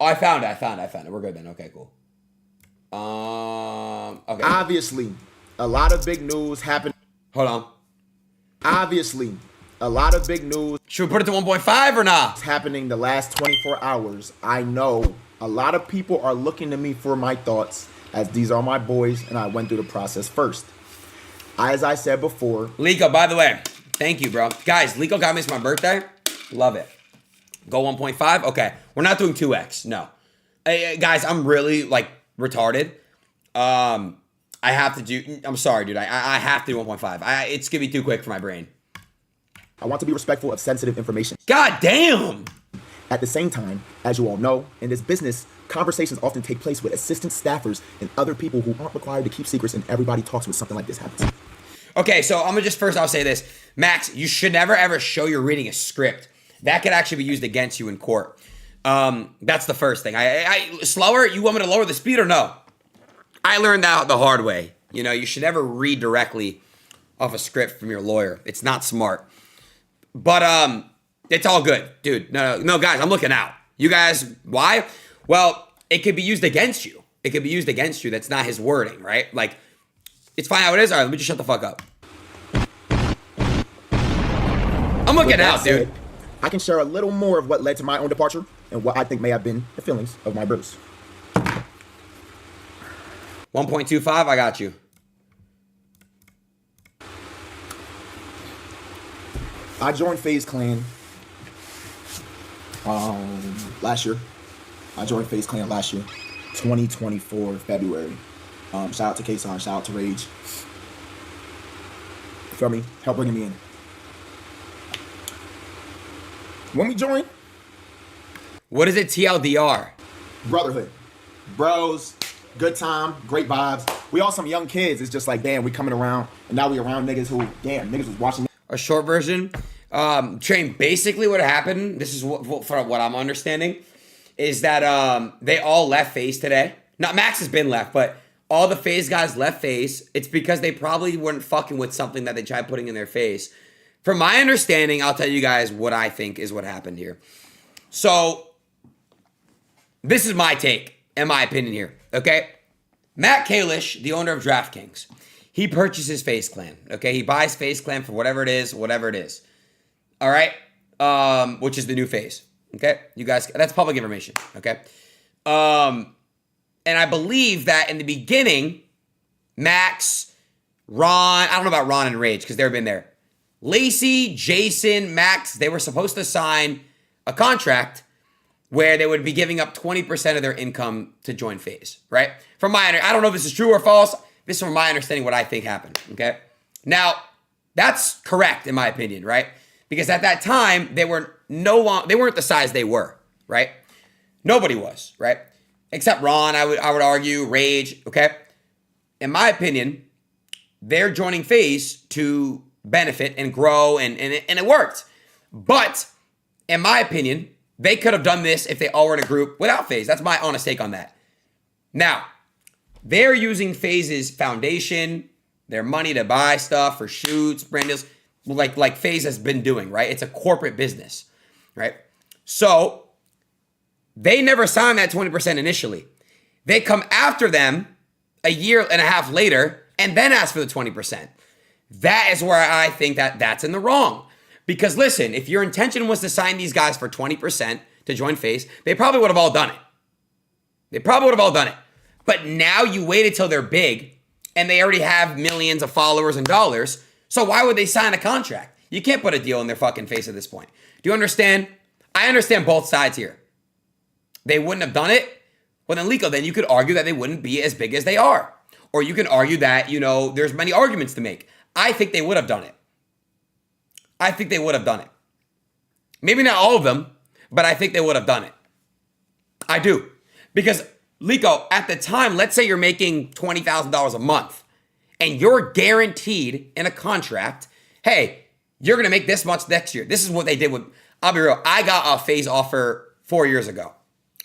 Oh, I found it. We're good then. Okay, cool. Okay. Obviously, a lot of big news happened. Hold on. Obviously, a lot of big news. Should we put it to 1.5 or not? Happening the last 24 hours. I know a lot of people are looking to me for my thoughts, as these are my boys, and I went through the process first. As I said before. Lico, by the way, thank you, bro. Guys, Lico got me for my birthday. Love it. Go 1.5? Okay. We're not doing 2x. No. Hey, guys, I'm really, like, retarded. I have to do... I'm sorry, dude. I have to do 1.5. It's going to be too quick for my brain. I want to be respectful of sensitive information. God damn! At the same time, as you all know, in this business, conversations often take place with assistant staffers and other people who aren't required to keep secrets, and everybody talks when something like this happens. Okay, so I'm going to I'll say this. Max, you should never, ever show you're reading a script. That could actually be used against you in court. That's the first thing. Slower? You want me to lower the speed or no? I learned that the hard way. You know, you should never read directly off a script from your lawyer. It's not smart. But it's all good, dude. No, guys, I'm looking out. You guys, why? Well, it could be used against you. It could be used against you. That's not his wording, right? Like, it's fine how it is. All right, let me just shut the fuck up. I'm looking out, dude. I can share a little more of what led to my own departure and what I think may have been the feelings of my brothers. 1.25, I got you. I joined FaZe Clan last year. 2024 February. Shout out to Kaysan, shout out to Rage. You feel me? Help bringing me in. When we join, what is it, TLDR? Brotherhood. Bros, good time, great vibes. We all some young kids. It's just like, damn, we coming around, and now we around niggas who, damn, niggas was watching. A short version. Train, basically what happened, this is from what I'm understanding, is that they all left FaZe today. Not Max has been left, but all the FaZe guys left FaZe. It's because they probably weren't fucking with something that they tried putting in their face. From my understanding, I'll tell you guys what I think is what happened here. So, this is my take and my opinion here, okay? Matt Kalish, the owner of DraftKings, he purchases FaZe Clan, okay? He buys FaZe Clan for whatever it is. All right? Which is the new FaZe, okay? You guys, that's public information, okay? And I believe that in the beginning, Max, Ron, I don't know about Ron and Rage because they've been there. Lacy, Jason, Max, they were supposed to sign a contract where they would be giving up 20% of their income to join FaZe, right? I don't know if this is true or false. This is from my understanding what I think happened, okay? Now, that's correct in my opinion, right? Because at that time, they weren't the size they were, right? Nobody was, right? Except Ron, I would argue, Rage, okay? In my opinion, they're joining FaZe to benefit and grow, and it worked. But, in my opinion, they could have done this if they all were in a group without FaZe. That's my honest take on that. Now, they're using FaZe's foundation, their money to buy stuff for shoots, brand deals, like FaZe has been doing, right? It's a corporate business, right? So, they never signed that 20% initially. They come after them a year and a half later and then ask for the 20%. That is where I think that's in the wrong. Because listen, if your intention was to sign these guys for 20% to join FaZe, they probably would have all done it. But now you waited till they're big and they already have millions of followers and dollars. So why would they sign a contract? You can't put a deal in their fucking face at this point. Do you understand? I understand both sides here. They wouldn't have done it. Well, then, Lico, then you could argue that they wouldn't be as big as they are. Or you can argue that, there's many arguments to make. I think they would have done it. Maybe not all of them, but I think they would have done it. I do. Because, Lico, at the time, let's say you're making $20,000 a month and you're guaranteed in a contract, hey, you're going to make this much next year. This is what they did with, I'll be real, I got a FaZe offer 4 years ago.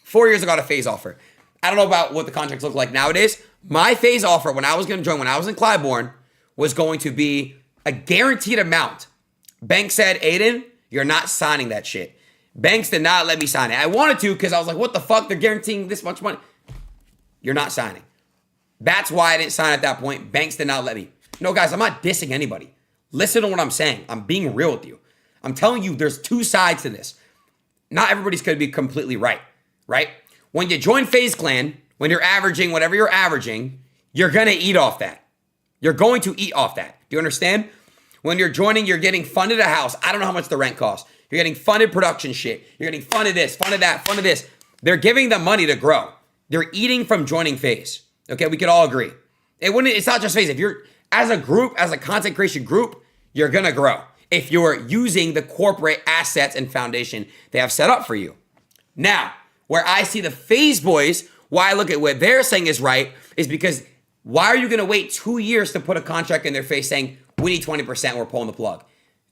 4 years ago, I got a FaZe offer. I don't know about what the contracts look like nowadays. My FaZe offer when I was going to join, when I was in Clybourne, was going to be a guaranteed amount. Banks said, Adin, you're not signing that shit. Banks did not let me sign it. I wanted to because I was like, what the fuck? They're guaranteeing this much money. You're not signing. That's why I didn't sign at that point. Banks did not let me. No, guys, I'm not dissing anybody. Listen to what I'm saying. I'm being real with you. I'm telling you there's two sides to this. Not everybody's going to be completely right? When you join FaZe Clan, when you're averaging whatever you're averaging, you're going to eat off that. You're going to eat off that. Do you understand? When you're joining, you're getting funded a house. I don't know how much the rent costs. You're getting funded production shit. You're getting funded this, funded that, funded this. They're giving them money to grow. They're eating from joining FaZe. Okay, we could all agree. It's not just FaZe. If you're, as a group, as a content creation group, you're going to grow. If you're using the corporate assets and foundation they have set up for you. Now, where I see the FaZe boys, why I look at what they're saying is right, is because why are you going to wait 2 years to put a contract in their face saying, we need 20%, we're pulling the plug?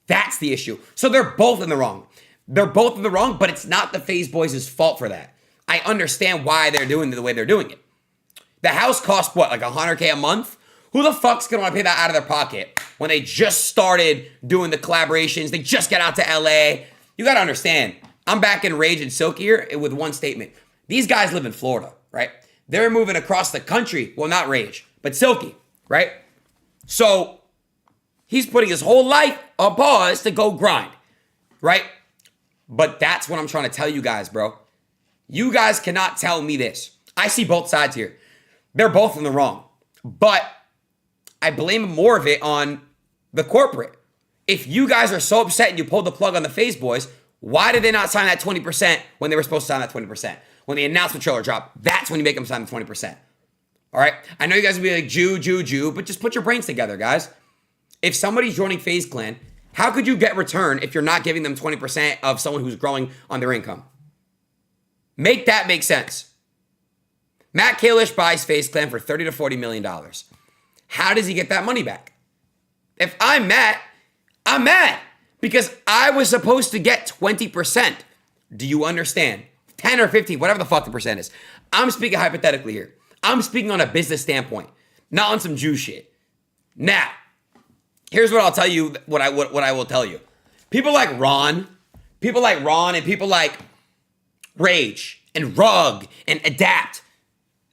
That's the issue. So they're both in the wrong. They're both in the wrong, but it's not the FaZe boys' fault for that. I understand why they're doing it the way they're doing it. The house costs what, like $100K a month? Who the fuck's gonna want to pay that out of their pocket when they just started doing the collaborations? They just got out to LA. You gotta understand, I'm back in Rage and Silky here with one statement. These guys live in Florida, right? They're moving across the country. Well, not Rage, but Silky, right? So he's putting his whole life on pause to go grind, right? But that's what I'm trying to tell you guys, bro. You guys cannot tell me this. I see both sides here. They're both in the wrong. But I blame more of it on the corporate. If you guys are so upset and you pulled the plug on the FaZe boys, why did they not sign that 20% when they were supposed to sign that 20%? When the announcement trailer dropped, that's when you make them sign the 20%. All right? I know you guys will be like, Jew, but just put your brains together, guys. If somebody's joining FaZe Clan, how could you get return if you're not giving them 20% of someone who's growing on their income? Make that make sense. Matt Kalish buys FaZe Clan for $30 to $40 million. How does he get that money back? If I'm Matt, I'm mad because I was supposed to get 20%. Do you understand? 10 or 15, whatever the fuck the percent is. I'm speaking hypothetically here. I'm speaking on a business standpoint, not on some Jew shit. Now, here's what I'll tell you, what I will tell you. People like Ron and people like Rage and Rug and Adapt,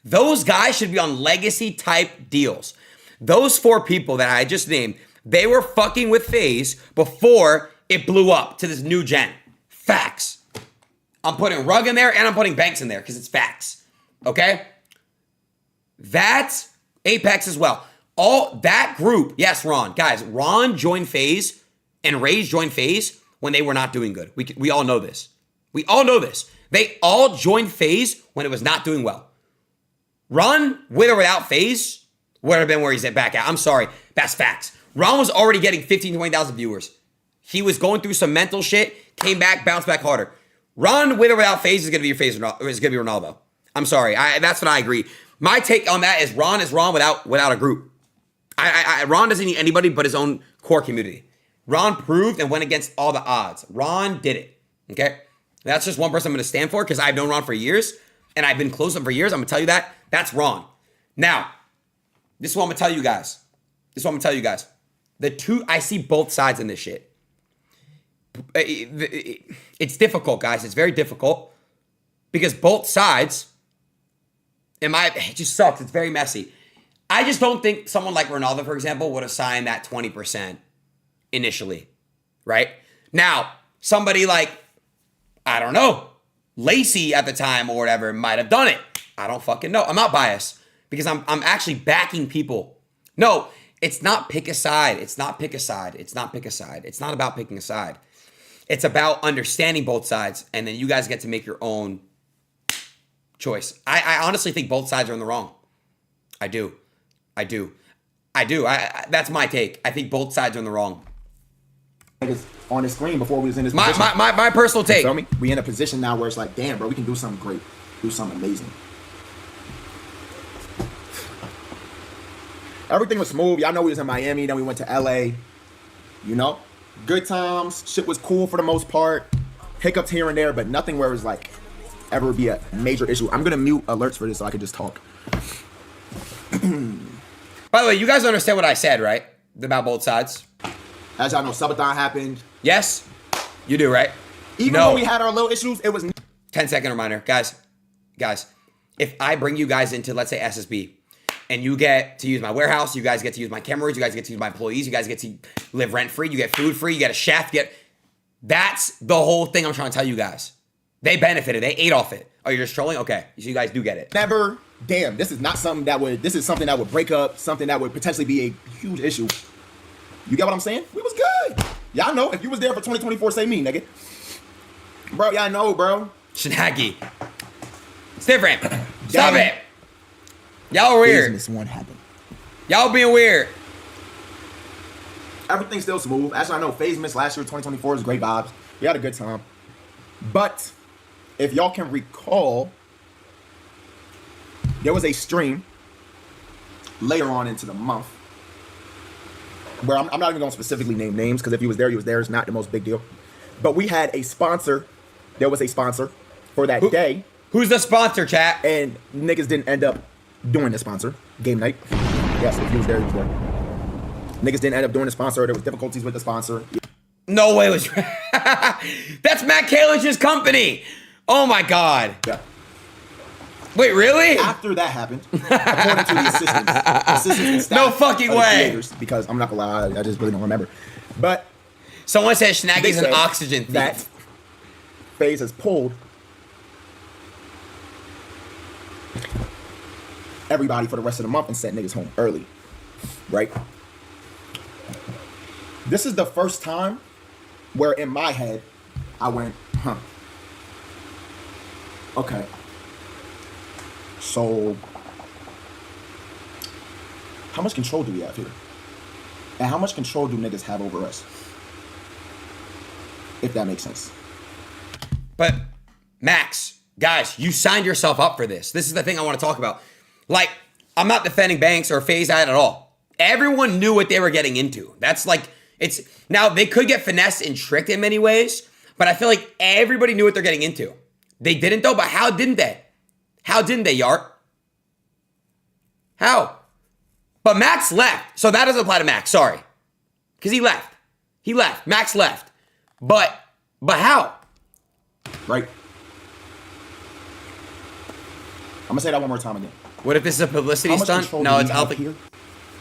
those guys should be on legacy type deals. Those 4 people that I just named, they were fucking with FaZe before it blew up to this new gen. Facts. I'm putting Rug in there and I'm putting Banks in there because it's facts. Okay? That's Apex as well. All that group, yes, Ron. Guys, Ron joined FaZe and Rage joined FaZe when they were not doing good. We all know this. We all know this. They all joined FaZe when it was not doing well. Ron, with or without FaZe, would have been where he's at back at. I'm sorry. That's facts. Ron was already getting 15,000 to 20,000 viewers. He was going through some mental shit, came back, bounced back harder. Ron, with or without FaZe, is going to be your FaZe, is going to be Ronaldo. I'm sorry. That's what I agree. My take on that is Ron without a group. Ron doesn't need anybody but his own core community. Ron proved and went against all the odds. Ron did it. Okay? That's just one person I'm going to stand for because I've known Ron for years and I've been close to him for years. I'm going to tell you that. That's Ron. Now, this is what I'm going to tell you guys. I see both sides in this shit. It's difficult, guys. It's very difficult because both sides, it just sucks. It's very messy. I just don't think someone like Ronaldo, for example, would have signed that 20% initially, right? Now, somebody like, I don't know, Lacy at the time or whatever might have done it. I don't fucking know. I'm not biased because I'm actually backing people. No, it's not pick a side. It's not pick a side. It's not pick a side. It's not about picking a side. It's about understanding both sides, and then you guys get to make your own choice. I honestly think both sides are in the wrong. I do. That's my take. I think both sides are in the wrong. On the screen before we was in this position. My personal take. You feel me? We in a position now where it's like, damn, bro, we can do something great. Do something amazing. Everything was smooth. Y'all know we was in Miami, then we went to LA. You know? Good times. Shit was cool for the most part. Hiccups here and there, but nothing where it was like ever be a major issue. I'm gonna mute alerts for this so I can just talk. By the way, you guys understand what I said, right? About both sides. As y'all know, Subathon happened. Yes? You do, right? Even No. when we had our little issues, it was 10-second reminder. Guys, if I bring you guys into, let's say, SSB, and you get to use my warehouse, you guys get to use my cameras, you guys get to use my employees, you guys get to live rent-free, you get food free, you get a chef, that's the whole thing I'm trying to tell you guys. They benefited. They ate off it. Oh, you're just trolling? Okay. So you guys do get it. never, damn, this is something that would break up, something that would potentially be a huge issue. You get what I'm saying? We was good. Y'all know, if you was there for 2024, say me, nigga. Bro, y'all know, bro. Shenagi. It's different. Stop it. Y'all are weird. Business one happened. Y'all being weird. Everything's still smooth. Actually, I know FaZe missed last year, 2024 was great vibes. We had a good time. But if y'all can recall, there was a stream later on into the month where I'm not even going to specifically name names, because if he was there, he was there. It's not the most big deal. But we had a sponsor. There was a sponsor for that day. Who's the sponsor, chat? And niggas didn't end up doing the sponsor. Game night. Yes, if he was there, he was there. Niggas didn't end up doing the sponsor. There was difficulties with the sponsor. No way was. That's Matt Kalish's company. Oh my God. Yeah. Wait, really? After that happened, according to the assistants and staff No fucking of the way. creators, because I'm not gonna lie, I just really don't remember. But Someone said they Snagy's an said oxygen thief. that FaZe has pulled everybody for the rest of the month and sent niggas home early, right? This is the first time where in my head I went, huh. Okay. So, how much control do we have here? And how much control do niggas have over us? If that makes sense. But Max, guys, you signed yourself up for this. This is the thing I want to talk about. Like, I'm not defending Banks or FaZe at all. Everyone knew what they were getting into. That's like, it's, now they could get finessed and tricked in many ways, but I feel like everybody knew what they're getting into. They didn't though, but how didn't they? How didn't they, Yart? How? But Max left, so that doesn't apply to Max, sorry. Because he left. He left. Max left. But how? Right? I'm gonna say that one more time again. What if this is a publicity How much stunt? control No, do we it's have out here?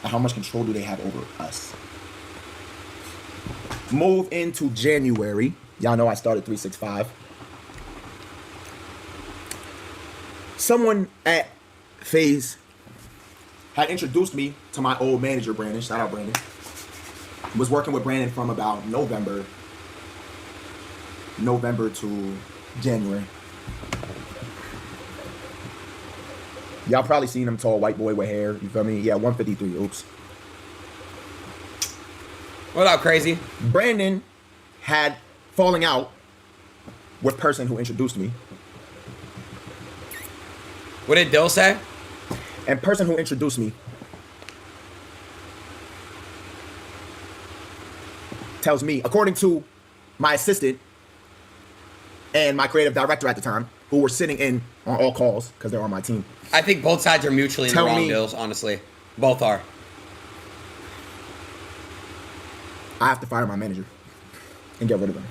And how much control do they have over us? Move into January. Y'all know I started 365. Someone at FaZe had introduced me to my old manager, Brandon. Shout out, Brandon. Was working with Brandon from about November to January. Y'all probably seen him, tall white boy with hair. You feel me? Yeah, 153. Oops. What up, crazy? Brandon had falling out with person who introduced me. What did Dill say? And person who introduced me tells me, according to my assistant and my creative director at the time, who were sitting in on all calls because they're on my team. I think both sides are mutually in the Tell wrong, me- Dills, honestly. Both are. I have to fire my manager and get rid of him.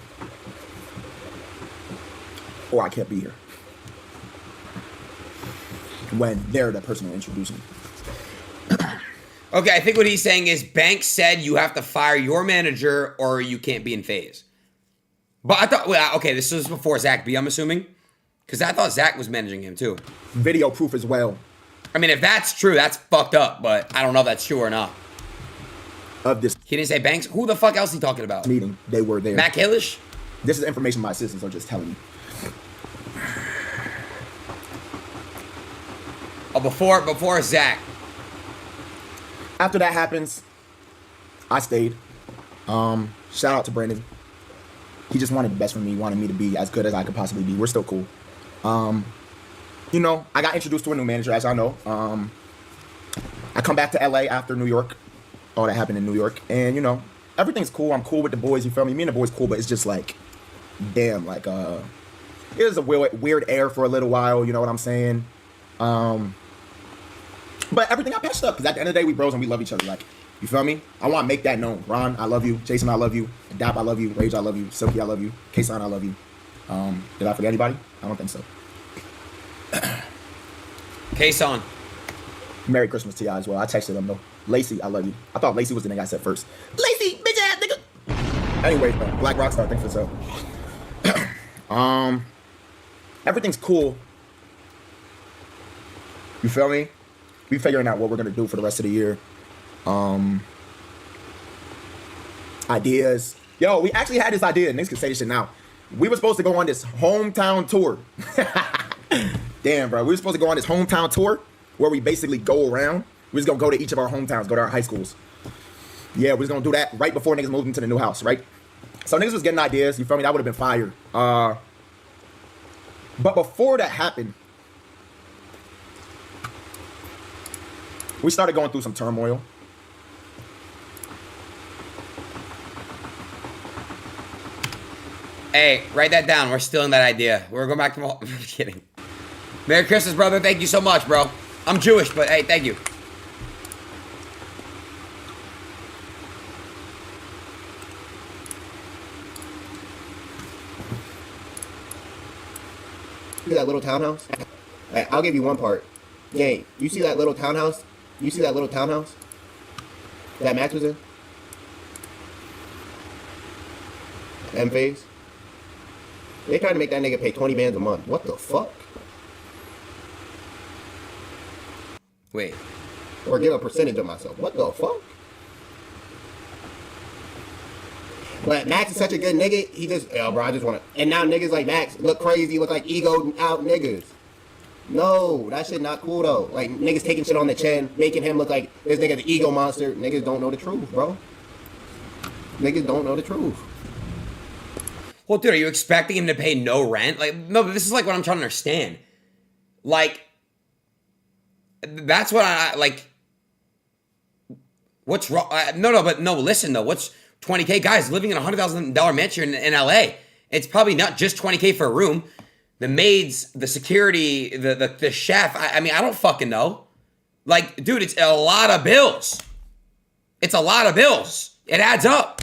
Or I can't be here. When they're the person who introduced me. Okay, I think what he's saying is Banks said you have to fire your manager or you can't be in FaZe. But I thought, well, okay, this was before Zach B, I'm assuming. Because I thought Zach was managing him too. Video proof as well I mean, if that's true, that's fucked up, but I don't know if that's true or not. of this He didn't say Banks. Who the fuck else is he talking about? meeting. They were there. Matt Kalish? This is information my assistants are just telling me. Oh, before Zach. After that happens, I stayed. Shout out to Brandon. He just wanted the best for me, wanted me to be as good as I could possibly be. We're still cool. You know, I got introduced to a new manager, as I know. I come back to LA after New York. All that happened in New York. And, you know, everything's cool. I'm cool with the boys, you feel me? Me and the boys cool, but it's just like, damn, like, it was a weird air for a little while, you know what I'm saying? But everything got patched up, because at the end of the day, we bros and we love each other. Like, you feel me? I want to make that known. Ron, I love you. Jason, I love you. Dap, I love you. Rage, I love you. Silky, I love you. Kaysan, I love you. Did I forget anybody? I don't think so. Kaysan. Merry Christmas to y'all as well. I texted them though. Lacy, I love you. I thought Lacy was the nigga I said first. Lacy, bitch ass nigga. Anyways, man, Black Rockstar, thanks for the sub. Everything's cool. You feel me? We figuring out what we're gonna do for the rest of the year. Ideas. Yo, we actually had this idea. Niggas can say this shit now. We were supposed to go on this hometown tour. Damn, bro. We were supposed to go on this hometown tour where we basically go around. We're just gonna go to each of our hometowns, go to our high schools. Yeah, we're just gonna do that right before niggas moved into the new house, right? So niggas was getting ideas. You feel me? That would have been fire. But before that happened, we started going through some turmoil. Hey, write that down. We're stealing that idea. We're going back to... I'm kidding. Merry Christmas, brother. Thank you so much, bro. I'm Jewish, but hey, thank you. See that little townhouse? I'll give you one part. Gang, you see that little townhouse? You see that little townhouse that Max was in? FaZe? They trying to make that nigga pay 20 bands a month. What the fuck? Wait. Or give a percentage of myself. What the fuck? But Max is such a good nigga, he just, yo, bro, I just want to. And now niggas like Max look crazy, look like egoed out niggas. No, that shit not cool though. Like niggas taking shit on the chin, making him look like this nigga the ego monster. Niggas don't know the truth, bro. Niggas don't know the truth. Well, dude, are you expecting him to pay no rent? Like, no, but this is like what I'm trying to understand. Like, that's what I, like, what's wrong? No, listen though, what's 20K? Guys, living in a $100,000 mansion in LA. It's probably not just 20K for a room. The maids, the security, the chef. I mean, I don't fucking know. Like, dude, it's a lot of bills. It's a lot of bills. It adds up.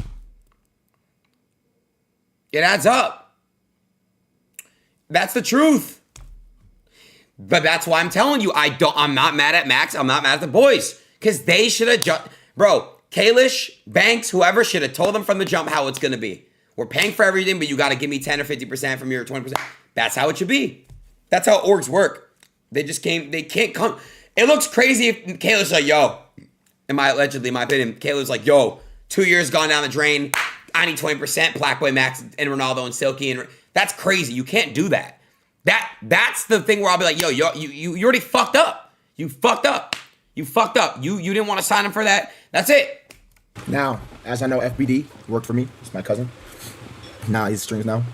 It adds up. That's the truth. But that's why I'm telling you, I'm not mad at Max. I'm not mad at the boys. Because they should have just, bro, Kalish, Banks, whoever should have told them from the jump how it's going to be. We're paying for everything, but you got to give me 10 or 50% from your 20%. That's how it should be. That's how orgs work. They can't come. It looks crazy if Kalish like, yo, in my opinion, Kalish like, yo, 2 years gone down the drain. I need 20%, Blackboy, Max, and Ronaldo, and Silky. And that's crazy. You can't do that. That's the thing where I'll be like, yo, you already fucked up. You fucked up. You fucked up. You didn't want to sign him for that. That's it. Now, as I know, FBD worked for me. He's my cousin. Nah, he's strings now.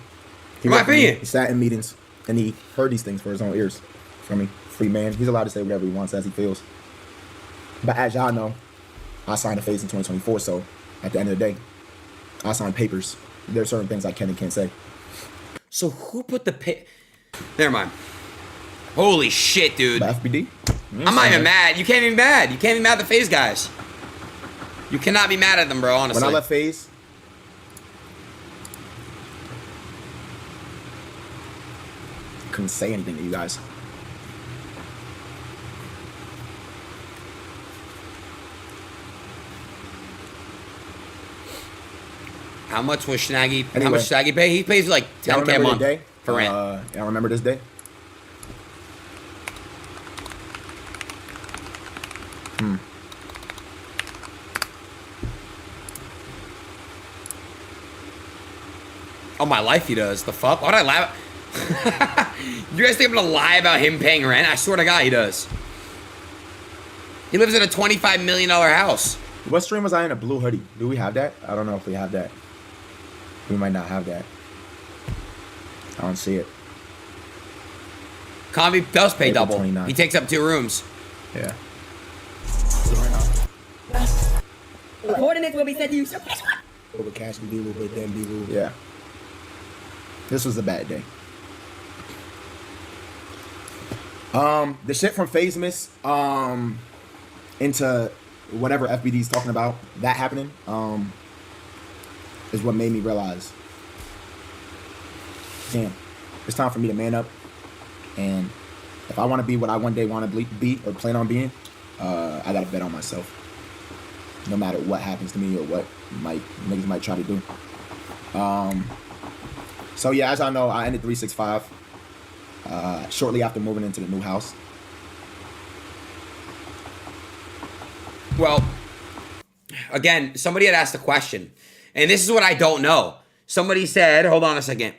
In my opinion. He sat in meetings, and he heard these things for his own ears. For me, free man. He's allowed to say whatever he wants as he feels. But as y'all know, I signed a FaZe in 2024, so at the end of the day, I signed papers. There are certain things I can and can't say. So who put the Never mind. Holy shit, dude. But FBD? I'm not even mad. You can't be mad. You can't be mad at the FaZe guys. You cannot be mad at them, bro, honestly. When I left FaZe, couldn't say anything to you guys. How much was Snaggy? Anyway, how much Snaggy pay? He pays like 10K a month for rent. Y'all remember this day? Oh, my life he does. The fuck? Why would I lie? You guys think I'm gonna lie about him paying rent? I swear to God, he does. He lives in a $25 million house. What stream was I in? A blue hoodie. Do we have that? I don't know if we have that. We might not have that. I don't see it. Convi does pay April double. 29th. He takes up 2 rooms. Yeah. The coordinates will be sent to you. Over cash can be a little bit, then be a little bit. Yeah. This was a bad day. The shit from FaZe Miss, into whatever FBD's talking about, that happening, is what made me realize damn, it's time for me to man up. And if I want to be what I one day want to be or plan on being, I got to bet on myself. No matter what happens to me or what niggas might try to do. So yeah, as I know, I ended 365 shortly after moving into the new house. Well, again, somebody had asked a question, and this is what I don't know. Somebody said, hold on a second.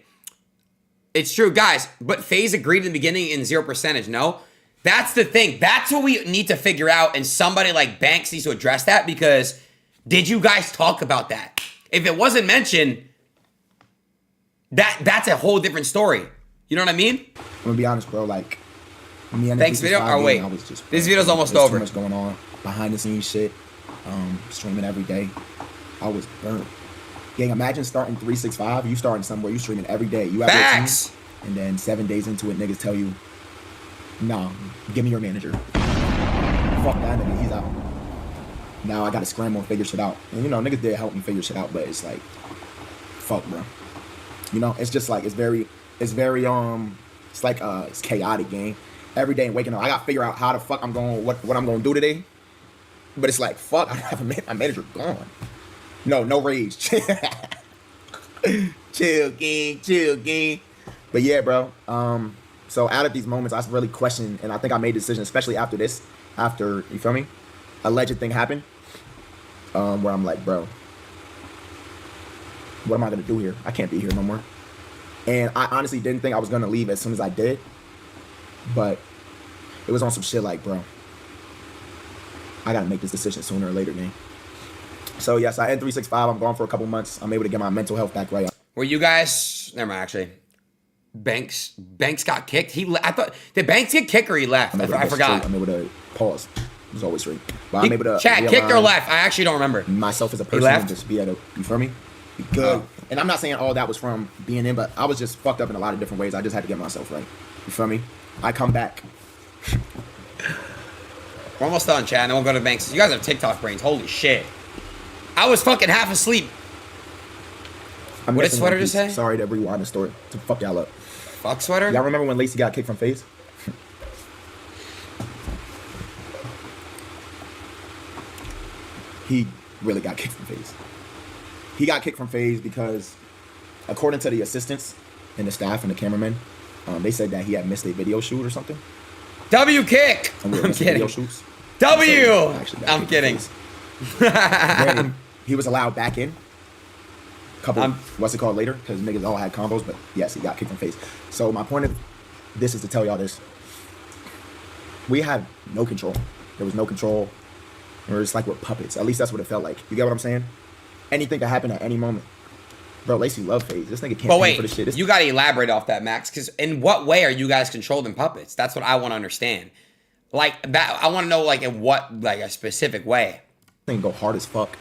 It's true, guys, but FaZe agreed in the beginning in 0%, no? That's the thing. That's what we need to figure out, and somebody like Banks needs to address that, because did you guys talk about that? If it wasn't mentioned, that's a whole different story. You know what I mean? I'm gonna be honest, bro. Like, me and Thanks, video. Oh wait, this video's almost over. Too much going on behind the scenes shit. Streaming every day. I was burnt. Gang, imagine starting 365. You starting somewhere. You streaming every day. You have your team, and then 7 days into it, niggas tell you, "Nah, give me your manager." Fuck that nigga. He's out. Now I gotta scramble and figure shit out. And you know, niggas did help me figure shit out, but it's like, fuck, bro. You know, it's just like it's like it's chaotic, gang. Every day waking up, I gotta figure out how the fuck I'm going, what I'm gonna do today. But it's like, fuck, I have my manager gone. No rage. Chill, gang. But yeah, bro. So out of these moments, I really questioned, and I think I made a decision, especially after this, you feel me? Alleged thing happened, where I'm like, bro, what am I gonna do here? I can't be here no more. And I honestly didn't think I was gonna leave as soon as I did, but it was on some shit like, bro, I gotta make this decision sooner or later, man. So yes, I end 365. I'm gone for a couple months. I'm able to get my mental health back right. Were you guys? Never mind. Actually, Banks got kicked. I thought, did Banks get kicked or he left? I forgot. I'm able to pause. It was always straight. But I'm able to chat kicked or left. I actually don't remember. Myself as a person, and just be able to, you feel me? Be good. And I'm not saying all that was from being in, but I was just fucked up in a lot of different ways. I just had to get myself right. You feel me? I come back. We're almost done, chat. And then we'll go to Banks. You guys have TikTok brains. Holy shit. I was fucking half asleep. What did Sweater just say? Sorry to rewind the story. To fuck y'all up. Fuck Sweater? Y'all remember when Lacy got kicked from FaZe? He really got kicked from FaZe. He got kicked from FaZe because, according to the assistants and the staff and the cameramen, they said that he had missed a video shoot or something. W kick! I'm kidding. Video shoots. W! I'm kidding. Granted, he was allowed back in. What's it called later? Because niggas all had combos, but yes, he got kicked from FaZe. So my point of this is to tell y'all this. We had no control. There was no control. Or it's like we're puppets. At least that's what it felt like. You get what I'm saying? Anything could happen at any moment. Bro, Lacy love FaZe. This nigga can't pay for this shit. You gotta elaborate off that, Max, because in what way are you guys controlled in puppets? That's what I want to understand. Like that, I want to know, like, in what, like, a specific way. Thing go hard as fuck.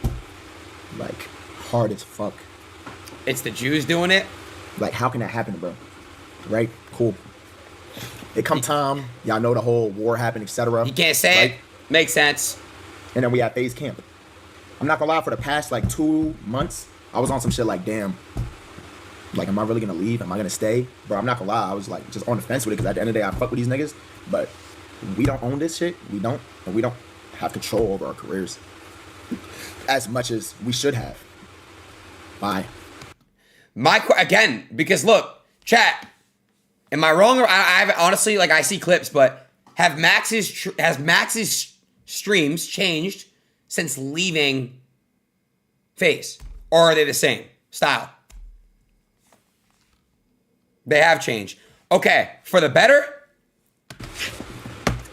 Like, hard as fuck. It's the Jews doing it? Like, how can that happen, bro? Right? Cool. It come time, y'all know the whole war happened, etc. You can't say it. Makes sense. And then we had FaZe camp. I'm not gonna lie, for the past, like, 2 months, I was on some shit like, damn. Like, am I really gonna leave? Am I gonna stay? Bro, I'm not gonna lie, I was, like, just on the fence with it, because at the end of the day, I fuck with these niggas. But we don't own this shit. We don't. And we don't have control over our careers as much as we should have. Bye. Again, because look, chat, am I wrong? Or I honestly, like, I see clips, but has Max's streams changed since leaving FaZe? Or are they the same style? They have changed. Okay, for the better?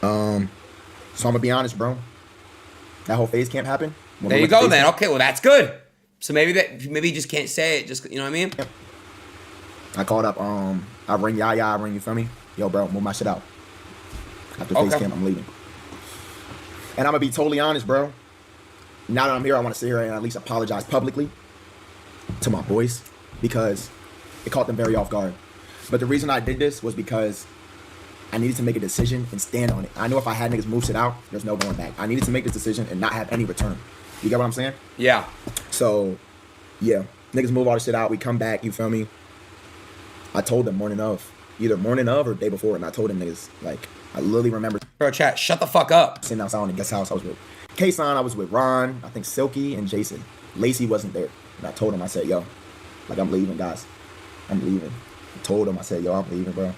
So I'm gonna be honest, bro. That whole FaZe camp happened. There you go, then. Okay, well, that's good. So maybe you just can't say it. Just, you know what I mean? Yep. I called up. I ring Yaya. I ring, you feel me? Yo, bro, move my shit out. After FaZe camp, I'm leaving. And I'm gonna be totally honest, bro. Now that I'm here, I want to sit here and at least apologize publicly to my boys, because it caught them very off guard. But the reason I did this was because I needed to make a decision and stand on it. I know if I had niggas move shit out, there's no going back. I needed to make this decision and not have any return. You get what I'm saying? Yeah. So, yeah. Niggas move all the shit out. We come back, you feel me? I told them either morning of or day before, and I told them niggas, like, I literally remember. Bro, chat, shut the fuck up. Sitting outside in the guest house, I was with Kaysan, I was with Ron, I think Silky, and Jason. Lacy wasn't there. And I told him, I said, yo, like, I'm leaving, guys. I'm leaving. I told him, I said, yo, I'm leaving, bro.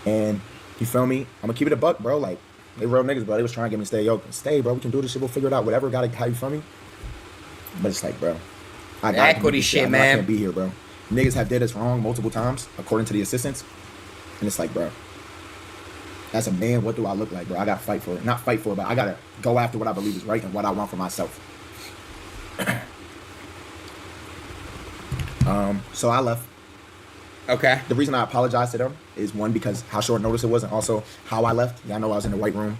And, you feel me? I'm gonna keep it a buck, bro. Like, they real niggas, bro. They was trying to get me to stay. Yo, stay, bro. We can do this shit. We'll figure it out. Whatever. How you feel me? But it's like, bro. I got equity shit, man. I can't be here, bro. Niggas have did us wrong multiple times, according to the assistants. And it's like, bro, as a man, what do I look like, bro? I gotta fight for it. Not fight for it, but I gotta go after what I believe is right and what I want for myself. So I left. Okay. The reason I apologize to them is, one, because how short notice it was, and also how I left. Yeah, I know I was in the white room.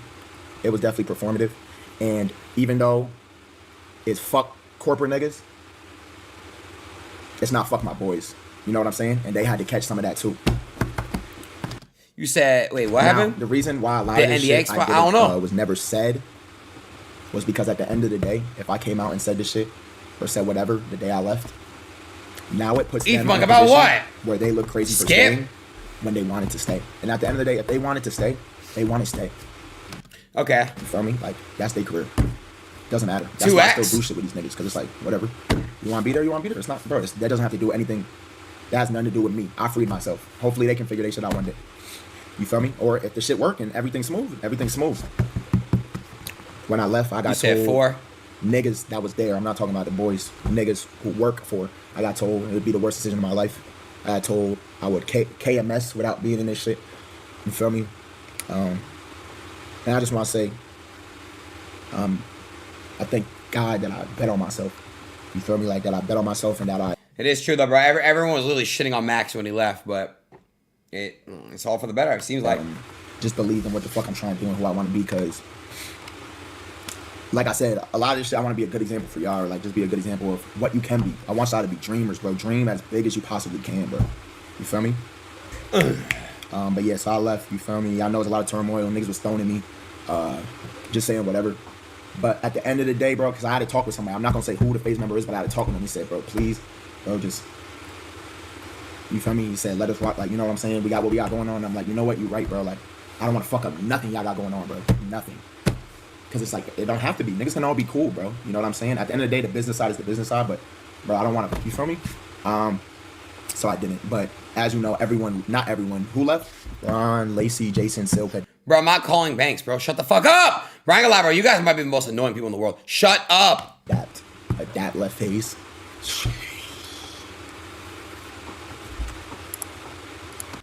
It was definitely performative. And even though it's fuck corporate niggas, it's not fuck my boys. You know what I'm saying? And they had to catch some of that too. You said, wait, what happened? The reason why a lot of this shit I don't know. Was never said was because at the end of the day, if I came out and said this shit or said whatever the day I left, now it puts them in a about position what? where they look crazy for staying when they wanted to stay. And at the end of the day, if they wanted to stay, they want to stay. Okay. You feel me? Like, that's their career. Doesn't matter. That's why I still do shit with these niggas, because it's like, whatever. You want to be there, you want to be there. It's not, bro, that doesn't have to do anything. That has nothing to do with me. I freed myself. Hopefully they can figure their shit out one day. You feel me? Or if the shit work and everything's smooth, everything's smooth. When I left, I got told 4 niggas that was there. I'm not talking about the boys. Niggas who work for. I got told it would be the worst decision of my life. I got told I would KMS without being in this shit. You feel me? And I just want to say, I thank God that I bet on myself. You feel me? Like, that I bet on myself and that I... It is true, though, bro. Everyone was literally shitting on Max when he left, but it's all for the better, it seems like. Just believe in what the fuck I'm trying to do and who I want to be, because, like I said, a lot of this shit, I want to be a good example for y'all, or like just be a good example of what you can be. I want y'all to be dreamers, bro. Dream as big as you possibly can, bro. You feel me? But yeah, so I left, you feel me? Y'all know there's a lot of turmoil, niggas was stoning me, just saying whatever. But at the end of the day, bro, because I had to talk with somebody. I'm not going to say who the FaZe member is, but I had to talk with him. He said, bro, please, bro, just, you feel me? He said, let us rock. Like, you know what I'm saying? We got what we got going on. I'm like, you know what? You right, bro. Like, I don't want to fuck up nothing y'all got going on, bro. Nothing. Because it's like, it don't have to be. Niggas can all be cool, bro. You know what I'm saying? At the end of the day, the business side is the business side. But, bro, I don't want to, you feel me? So I didn't. But as you know, everyone, not everyone, who left? Ron, Lacy, Jason, Silky. Bro, I'm not calling Banks, bro. Shut the fuck up. Brian Galabro, you guys might be the most annoying people in the world. Shut up. That left FaZe.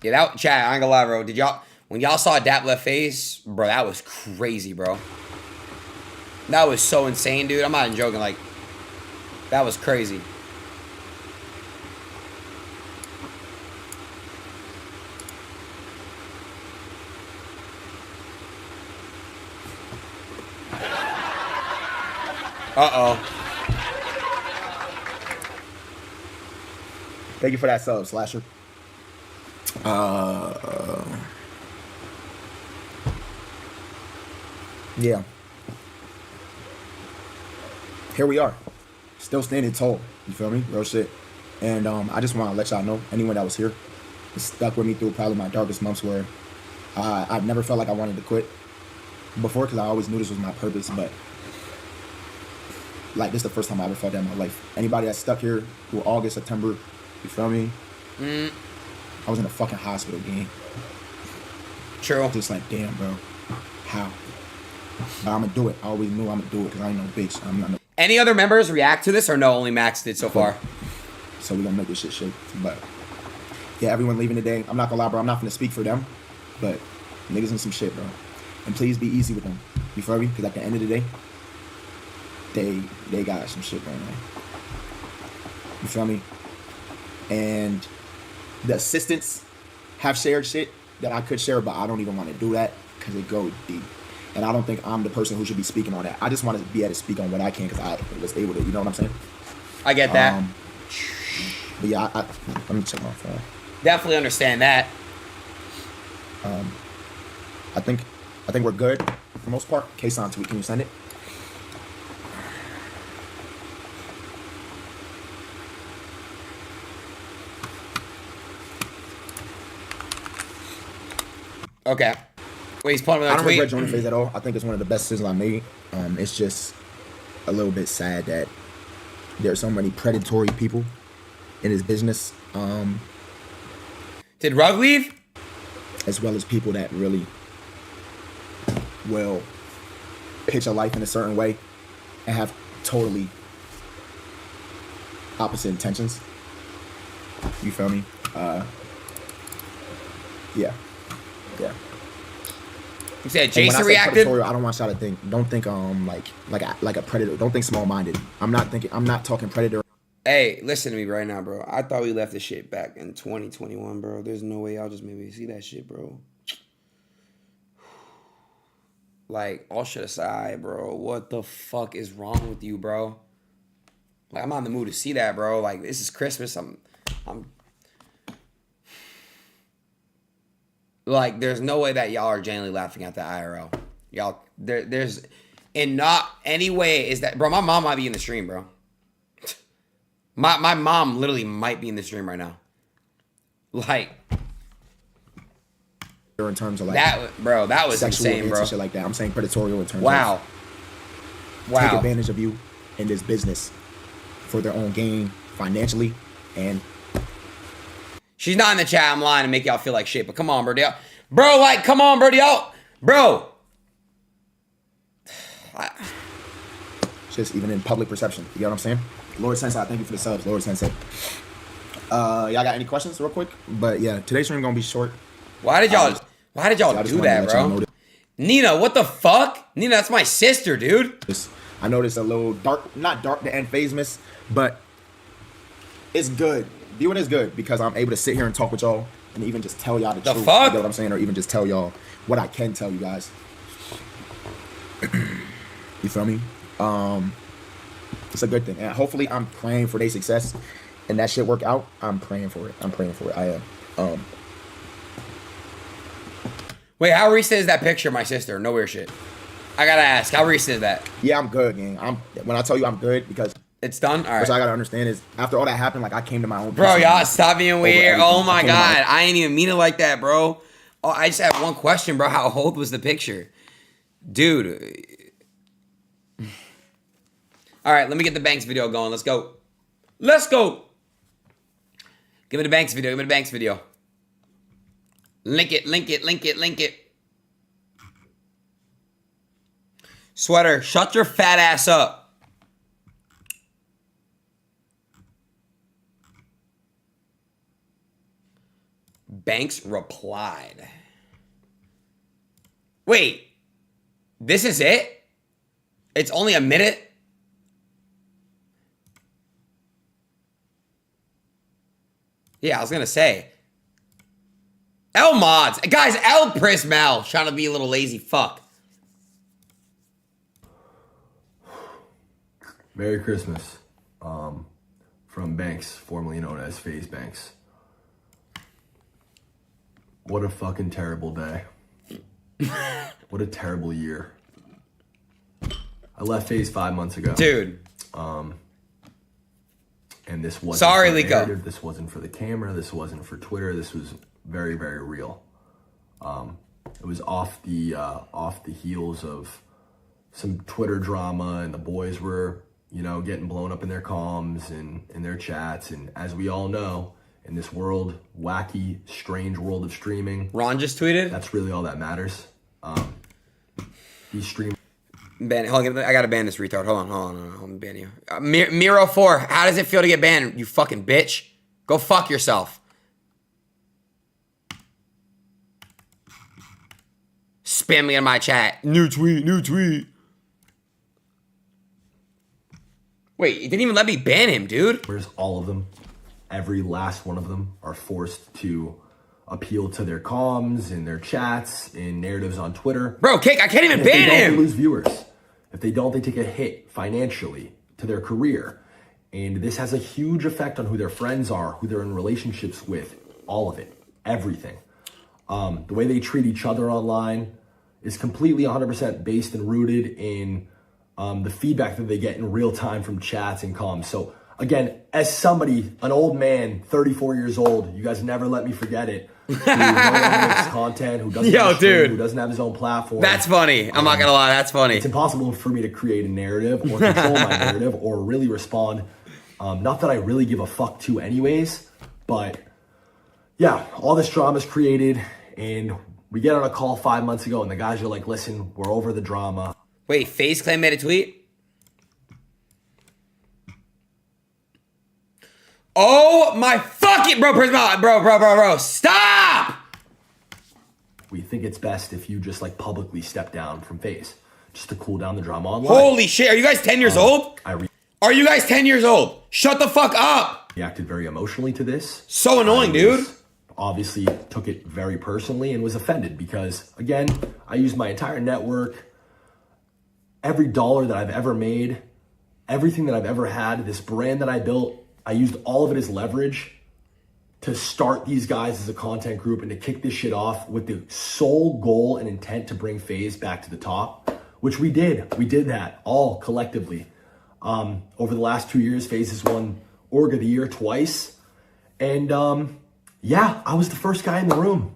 Yeah, that chat, Brian Galabro, did y'all, when y'all saw Dap left FaZe, bro, that was crazy, bro. That was so insane, dude. I'm not even joking. Like, that was crazy. Uh-oh. Thank you for that sub, Slasher. Yeah. Here we are. Still standing tall. You feel me? Real shit. And I just want to let y'all know, anyone that was here, stuck with me through probably my darkest months, where I never felt like I wanted to quit before, because I always knew this was my purpose, but like, this is the first time I ever felt that in my life. Anybody that's stuck here through August, September, you feel me? I was in a fucking hospital, gang. True. Just like, damn, bro. How? But I'm gonna do it. I always knew I'm gonna do it, because I ain't no bitch. I'm not no... Any other members react to this, or no? Only Max did so far. So we gonna make this shit shake. But yeah, everyone leaving today. I'm not gonna lie, bro. I'm not gonna speak for them, but niggas in some shit, bro. And please be easy with them. You feel me? Because at the end of the day, they got some shit going on. You feel me? And the assistants have shared shit that I could share, but I don't even want to do that because it goes deep. And I don't think I'm the person who should be speaking on that. I just want to be able to speak on what I can, because I was able to. You know what I'm saying? I get that. But yeah, let me check my phone. Definitely understand that. I think we're good for the most part. Kaysan, tweet, can you send it? Okay. Wait, he's pulling I another don't tweet. regret joining FaZe at all. I think it's one of the best decisions I made. It's just a little bit sad that there's so many predatory people in his business, Did Rug leave? as well as people that really will pitch a life in a certain way and have totally opposite intentions. You feel me? Yeah. You said And when I Jason say reacted? predatory, I don't want y'all to think. Don't think like a predator. Don't think small-minded. I'm not talking predator. Hey, listen to me right now, bro. I thought we left this shit back in 2021, bro. There's no way y'all just made me see that shit, bro. Like, all shit aside, bro. What the fuck is wrong with you, bro? Like, I'm not in the mood to see that, bro. Like, this is Christmas. I'm like, there's no way that y'all are genuinely laughing at the IRL. Y'all, there's, in not any way is that, bro, my mom might be in the stream, bro. My mom literally might be in the stream right now. Like, in terms of like that, bro, that was sexual insane, events bro. and shit like that. I'm saying predatory in terms Wow. of Wow. take advantage of you in this business for their own gain financially and She's not in the chat. I'm lying to make y'all feel like shit. But come on, bro. Bro, like, come on, bro. Bro. just even in public perception. You get what I'm saying? Lord Sensei, thank you for the subs. Lord Sensei. Y'all got any questions real quick? But yeah, today's stream gonna be short. Why did y'all So I just do wanted to that, let y'all bro? know this. Nina, what the fuck? Nina, that's my sister, dude. I know this a little dark, not dark to end FaZe-miss, but it's good. Viewing is good because I'm able to sit here and talk with y'all and even just tell y'all the truth. fuck? You know what I'm saying? Or even just tell y'all what I can tell you guys. You feel me? It's a good thing. And hopefully I'm praying for their success and that shit work out. I'm praying for it. I am. Wait, how recent is that picture of my sister? No weird shit. I gotta ask, how recent is that? Yeah, I'm good, gang. When I tell you I'm good, because It's done? All what right. I gotta understand is after all that happened, like I came to my own. Bro, peace y'all and- stop being weird. everything. Oh my I came to my God. I ain't even mean it like that, bro. Oh, I just have one question, bro. How old was the picture? Dude. All right, let me get the Banks video going. Let's go. Let's go. Give me the Banks video. Link it. Sweater, shut your fat ass up. Banks replied. Wait, this is it? It's only a minute? Yeah, I was gonna say. L mods. Guys, L Prismal trying to be a little lazy fuck. Merry Christmas, from Banks, formerly known as FaZe Banks. What a fucking terrible day. What a terrible year. I left FaZe 5 months ago. Dude. And this wasn't Sorry, for the Lico. narrative, this wasn't for the camera, this wasn't for Twitter, this was very, very real. It was off the heels of some Twitter drama, and the boys were, getting blown up in their comms and in their chats. And as we all know, in this world, wacky, strange world of streaming, Ron just tweeted. that's really all that matters. These streamers Ban. Hold on, I gotta ban this retard. Hold on. Let me ban you. Miro4, how does it feel to get banned, you fucking bitch? Go fuck yourself. Spam me in my chat. New tweet. Wait, it didn't even let me ban him, dude. all of them, every last one of them, are forced to appeal to their comms and their chats and narratives on Twitter. Bro, Kick, I can't even If they ban don't, they him. lose viewers. If they don't, they take a hit financially to their career. And this has a huge effect on who their friends are, who they're in relationships with, all of it, everything. The way they treat each other online is completely 100% based and rooted in the feedback that they get in real time from chats and comms. So again, as somebody, an old man, 34 years old, you guys never let me forget it. who no longer makes content, who doesn't have a stream, who doesn't have his own platform. That's funny. I'm not gonna lie, that's funny. It's impossible for me to create a narrative or control my narrative or really respond. Not that I really give a fuck to anyways, but yeah, all this drama is created, and we get on a call 5 months ago, and the guys are like, listen, we're over the drama. Wait, FaZe Clan made a tweet? Oh my fucking bro, stop! We think it's best if you just like publicly step down from FaZe, just to cool down the drama online. Holy shit, are you guys 10 years old? Are you guys 10 years old? Shut the fuck up! Reacted very emotionally to this. So annoying, dude. Obviously took it very personally and was offended because, again, I used my entire network, every dollar that I've ever made, everything that I've ever had, this brand that I built, I used all of it as leverage to start these guys as a content group and to kick this shit off with the sole goal and intent to bring FaZe back to the top, which we did. We did that all collectively. Over the last 2 years, FaZe has won Org of the Year twice. And yeah, I was the first guy in the room.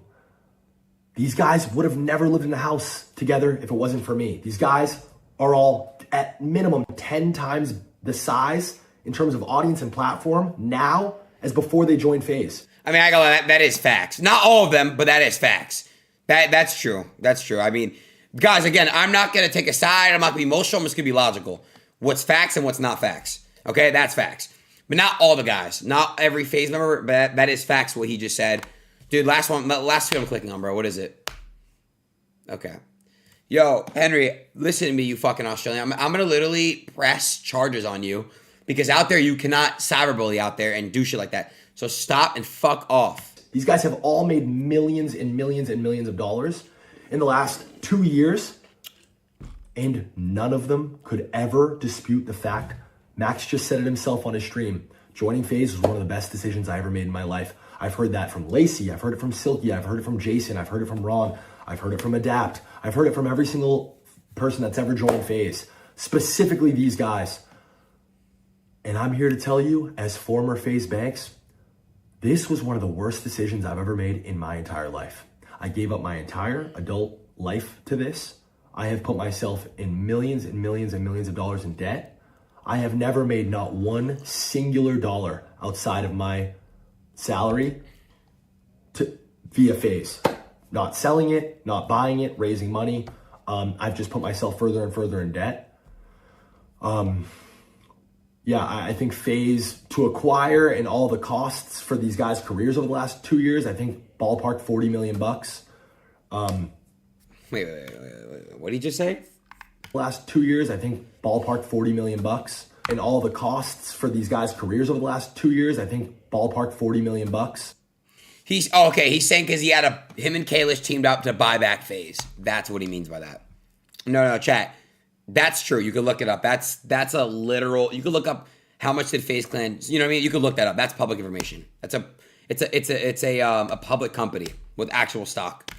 These guys would have never lived in a house together if it wasn't for me. These guys are all at minimum 10 times the size in terms of audience and platform now as before they joined FaZe. I mean, that is facts. Not all of them, but that is facts. That's true. That's true. I mean, guys, again, I'm not going to take a side. I'm not going to be emotional. I'm just going to be logical. What's facts and what's not facts. Okay, that's facts. But not all the guys. Not every FaZe member, but that is facts what he just said. Dude, last two I'm clicking on, bro. What is it? Okay. Yo, Henry, listen to me, you fucking Australian. I'm going to literally press charges on you because out there you cannot cyberbully out there and do shit like that. So stop and fuck off. These guys have all made millions and millions and millions of dollars in the last 2 years, and none of them could ever dispute the fact. Max just said it himself on his stream. Joining FaZe was one of the best decisions I ever made in my life. I've heard that from Lacy. I've heard it from Silky. I've heard it from Jason. I've heard it from Ron. I've heard it from Adapt. I've heard it from every single person that's ever joined FaZe. Specifically these guys. And I'm here to tell you, as former FaZe Banks, this was one of the worst decisions I've ever made in my entire life. I gave up my entire adult life to this. I have put myself in millions and millions and millions of dollars in debt. I have never made not one singular dollar outside of my salary via FaZe. Not selling it, not buying it, raising money. I've just put myself further and further in debt. Yeah, I think FaZe to acquire and all the costs for these guys' careers over the last 2 years, I think ballpark $40 million. Wait. What did he just say? Last 2 years, I think ballpark $40 million. And all the costs for these guys' careers over the last 2 years, I think ballpark $40 million. He's saying because him and Kalish teamed up to buy back FaZe. That's what he means by that. No, chat. That's true. You can look it up. That's a literal. You can look up how much did FaZe Clan. You know what I mean? You can look that up. That's public information. It's a public company with actual stock.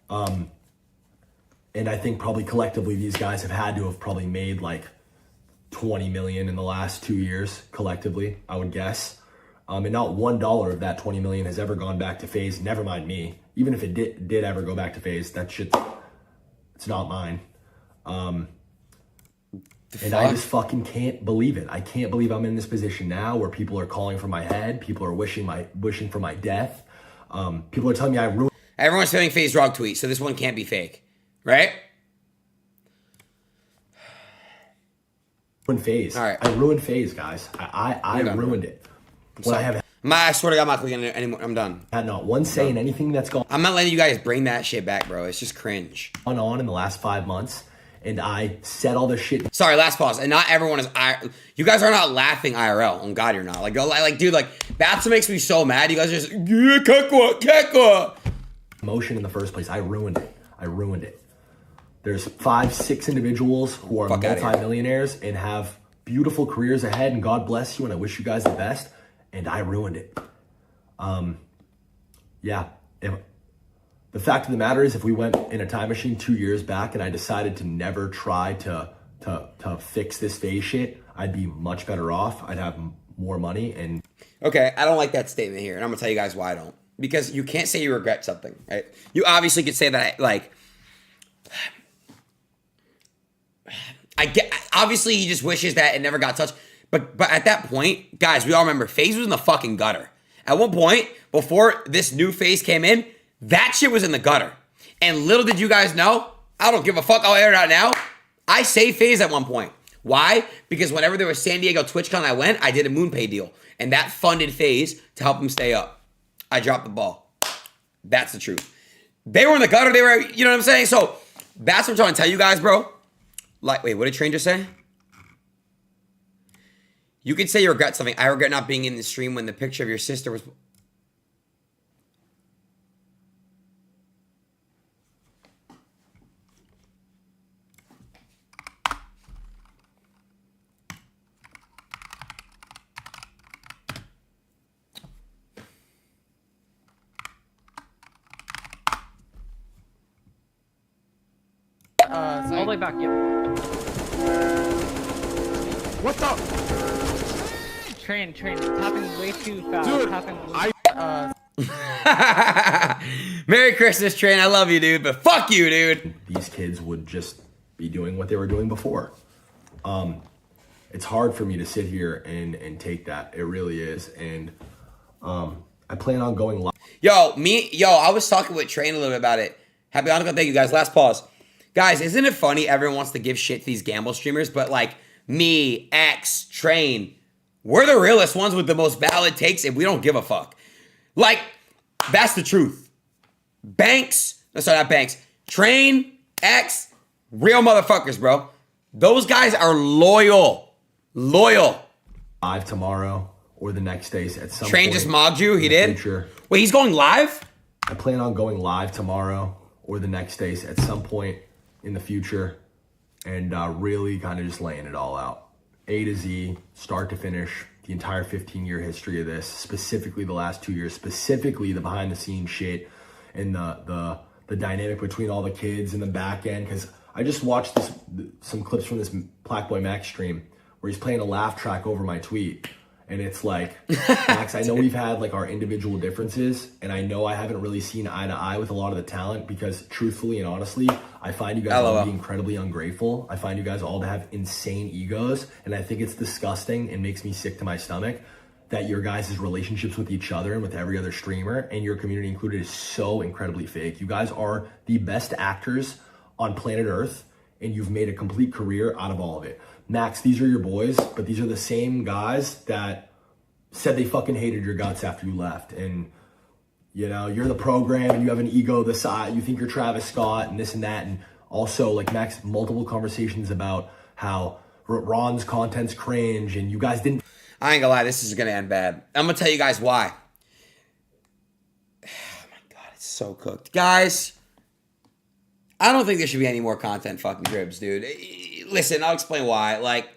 And I think probably collectively these guys have had to have probably made like 20 million in the last 2 years collectively, I would guess. And not $1 of that 20 million has ever gone back to FaZe. Never mind me. Even if it did ever go back to FaZe, that shit, it's not mine. And I just fucking can't believe it. I can't believe I'm in this position now where people are calling for my head. People are wishing for my death. People are telling me I ruined. Everyone's feeling FaZe Rock tweet, so this one can't be fake, right? FaZe. All right. I ruined FaZe, guys. I ruined it. When I swear to God, I'm not clicking it anymore. I'm done. I had not one say in anything that's gone. I'm not letting you guys bring that shit back, bro. It's just cringe. On in the last 5 months, and I said all this shit. Sorry, last pause. And not everyone is. You guys are not laughing IRL. On God, you're not. Dude, that's what makes me so mad. You guys are just kekwa. Emotion in the first place. I ruined it. There's 5-6 individuals who are multi-millionaires and have beautiful careers ahead, and God bless you, and I wish you guys the best. And I ruined it. Yeah. The fact of the matter is, if we went in a time machine 2 years back and I decided to never try to fix this FaZe shit, I'd be much better off. I'd have more money and... Okay, I don't like that statement here, and I'm going to tell you guys why I don't. because you can't say you regret something, right? You obviously could say that, like, obviously he just wishes that it never got touched. But at that point, guys, we all remember FaZe was in the fucking gutter. At one point, before this new FaZe came in, that shit was in the gutter. And little did you guys know, I don't give a fuck, I'll air it out now. I saved FaZe at one point. Why? Because whenever there was San Diego TwitchCon I went, I did a MoonPay deal. And that funded FaZe to help them stay up. I dropped the ball. That's the truth. They were in the gutter, they were, you know what I'm saying? So that's what I'm trying to tell you guys, bro. Like, wait, what did Train just say? You could say you regret something. I regret not being in the stream when the picture of your sister was... All the way back, yep. What the? Train, tapping way too fast. Dude, Merry Christmas, Train. I love you, dude, but fuck you, dude. These kids would just be doing what they were doing before. It's hard for me to sit here and take that. It really is. And I plan on going live. I was talking with Train a little bit about it. Happy Hanukkah. Thank you, guys. Last pause. Guys, isn't it funny everyone wants to give shit to these gamble streamers, but like me, X, Train, we're the realest ones with the most valid takes and we don't give a fuck. Like, that's the truth. Banks, not Banks, Train, X, real motherfuckers, bro. Those guys are loyal. Live tomorrow or the next day at some Train point just mogged you, he in the did? future. Wait, he's going live? I plan on going live tomorrow or the next day at some point in the future and really kind of just laying it all out. A to Z, start to finish, the entire 15-year history of this, specifically the last 2 years, specifically the behind-the-scenes shit and the dynamic between all the kids in the back end. Because I just watched some clips from this Black Boy Max stream where he's playing a laugh track over my tweet. And it's like, Max, I know we've had like our individual differences, and I know I haven't really seen eye to eye with a lot of the talent because truthfully and honestly, I find you guys all to be incredibly ungrateful. I find you guys all to have insane egos, and I think it's disgusting and makes me sick to my stomach that your guys' relationships with each other and with every other streamer and your community included is so incredibly fake. You guys are the best actors on planet Earth, and you've made a complete career out of all of it. Max, these are your boys, but these are the same guys that said they fucking hated your guts after you left. And, you know, you're the program and you have an ego the size, you think you're Travis Scott and this and that. And also, like, Max, multiple conversations about how Ron's content's cringe and you guys didn't. I ain't gonna lie, this is gonna end bad. I'm gonna tell you guys why. Oh my God, it's so cooked. Guys, I don't think there should be any more content fucking cribs, dude. Listen, I'll explain why. Like,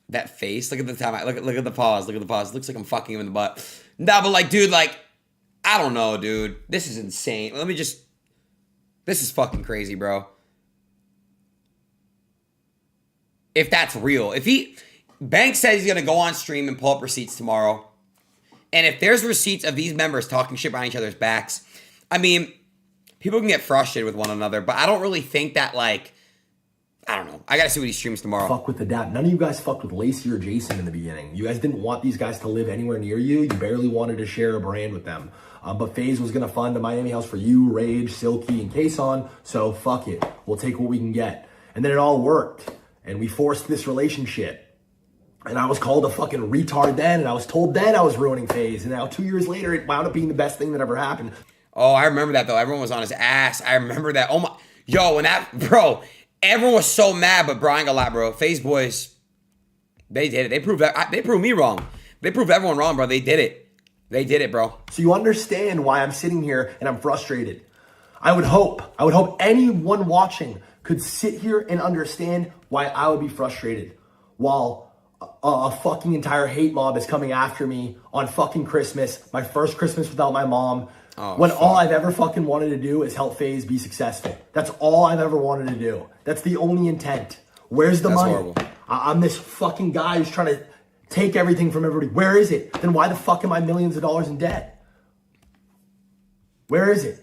that face, look at the time, look at the pause, look at the pause. It looks like I'm fucking him in the butt. Nah, but like, dude, like, I don't know, dude. This is insane. This is fucking crazy, bro. If that's real. Banks said he's gonna go on stream and pull up receipts tomorrow. And if there's receipts of these members talking shit behind each other's backs, I mean, people can get frustrated with one another, but I don't really think that, like, I don't know. I gotta see what he streams tomorrow. Fuck with the dad. None of you guys fucked with Lacy or Jason in the beginning. You guys didn't want these guys to live anywhere near you. You barely wanted to share a brand with them. But FaZe was gonna fund a Miami house for you, Rage, Silky, and Kaysan. So fuck it. We'll take what we can get. And then it all worked. And we forced this relationship. And I was called a fucking retard then. And I was told then I was ruining FaZe. And now 2 years later, it wound up being the best thing that ever happened. Oh, I remember that, though. Everyone was on his ass. I remember that. Oh, my. Yo, when that, bro, everyone was so mad, but bro, I ain't gonna lie, bro. FaZe boys, they did it. They proved me wrong. They proved everyone wrong, bro. They did it. They did it, bro. So you understand why I'm sitting here and I'm frustrated. I would hope anyone watching could sit here and understand why I would be frustrated while a fucking entire hate mob is coming after me on fucking Christmas, my first Christmas without my mom. When all I've ever fucking wanted to do is help FaZe be successful. That's all I've ever wanted to do. That's the only intent. Where's the money? Horrible. I'm this fucking guy who's trying to take everything from everybody. Where is it? Then why the fuck am I millions of dollars in debt? Where is it?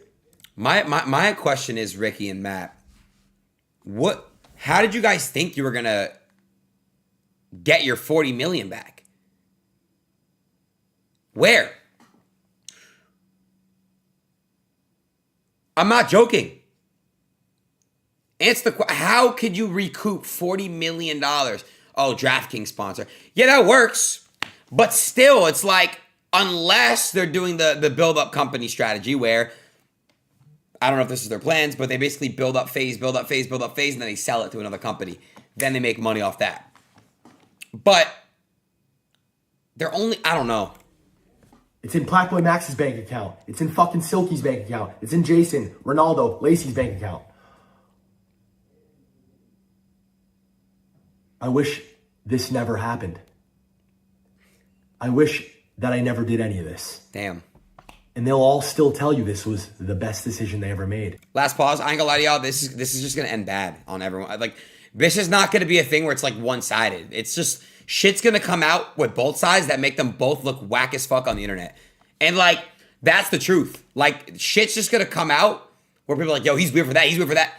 My question is, Ricky and Matt, how did you guys think you were gonna get your 40 million back? Where? I'm not joking. Answer how could you recoup $40 million? Oh, DraftKings sponsor. Yeah, that works. But still, it's like, unless they're doing the build-up company strategy where, I don't know if this is their plans, but they basically build up FaZe, and then they sell it to another company. Then they make money off that. But they're only, I don't know. It's in Blackboy Max's bank account. It's in fucking Silky's bank account. It's in Jason, Ronaldo, Lacy's bank account. I wish this never happened. I wish that I never did any of this. Damn. And they'll all still tell you this was the best decision they ever made. Last pause. I ain't gonna lie to y'all. This is just gonna end bad on everyone. Like, this is not gonna be a thing where it's like one-sided. It's just shit's gonna come out with both sides that make them both look whack as fuck on the internet. And like, that's the truth. Like, shit's just gonna come out where people are like, yo, he's weird for that. He's weird for that.